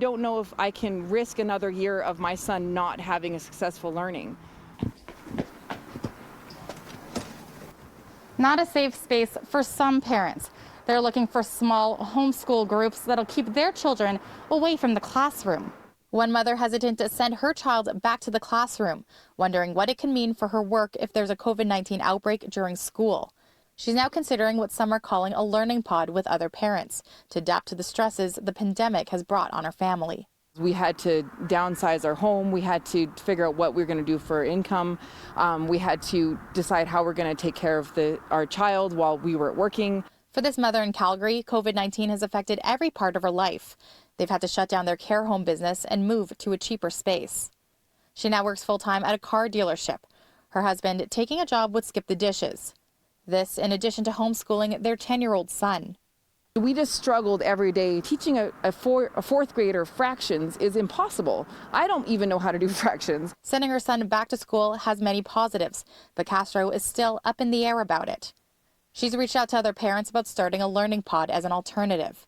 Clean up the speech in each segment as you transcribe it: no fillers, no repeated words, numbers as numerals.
Don't know if I can risk another year of my son not having a successful learning. Not a safe space for some parents. They're looking for small homeschool groups that'll keep their children away from the classroom. One mother hesitant to send her child back to the classroom, wondering what it can mean for her work if there's a COVID-19 outbreak during school. She's now considering what some are calling a learning pod with other parents to adapt to the stresses the pandemic has brought on her family. We had to downsize our home. We had to figure out what we were going to do for income. We had to decide how we're going to take care of our child while we were working. For this mother in Calgary, COVID-19 has affected every part of her life. They've had to shut down their care home business and move to a cheaper space. She now works full-time at a car dealership. Her husband taking a job with Skip the Dishes. This in addition to homeschooling their 10-year-old son. We just struggled every day. Teaching a fourth grader fractions is impossible. I don't even know how to do fractions. Sending her son back to school has many positives, but Castro is still up in the air about it. She's reached out to other parents about starting a learning pod as an alternative.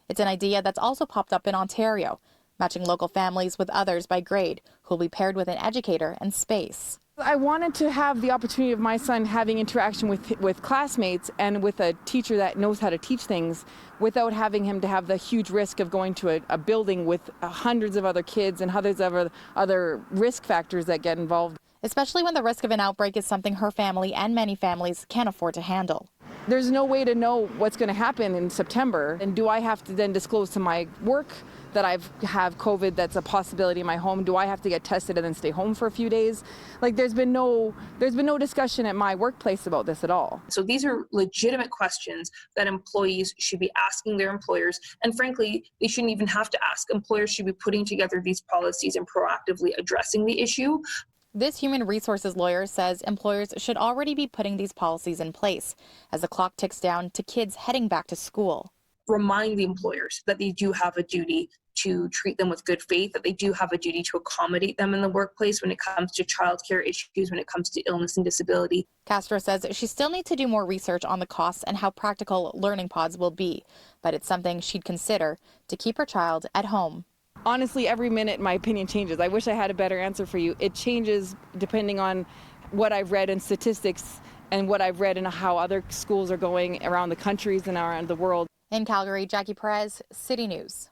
It's an idea that's also popped up in Ontario, matching local families with others by grade who will be paired with an educator and space. I wanted to have the opportunity of my son having interaction with classmates and with a teacher that knows how to teach things without having him to have the huge risk of going to a building with hundreds of other kids and hundreds of other risk factors that get involved. Especially when the risk of an outbreak is something her family and many families can't afford to handle. There's no way to know what's going to happen in September. And do I have to then disclose to my work that I have COVID that's a possibility in my home? Do I have to get tested and then stay home for a few days? Like there's been no discussion at my workplace about this at all. So these are legitimate questions that employees should be asking their employers. And frankly, they shouldn't even have to ask. Employers should be putting together these policies and proactively addressing the issue. This human resources lawyer says employers should already be putting these policies in place as the clock ticks down to kids heading back to school. Remind the employers that they do have a duty to treat them with good faith, that they do have a duty to accommodate them in the workplace when it comes to childcare issues, when it comes to illness and disability. Castro says she still needs to do more research on the costs and how practical learning pods will be, but it's something she'd consider to keep her child at home. Honestly, every minute my opinion changes. I wish I had a better answer for you. It changes depending on what I've read in statistics and what I've read and how other schools are going around the countries and around the world. In Calgary, Jackie Perez, City News.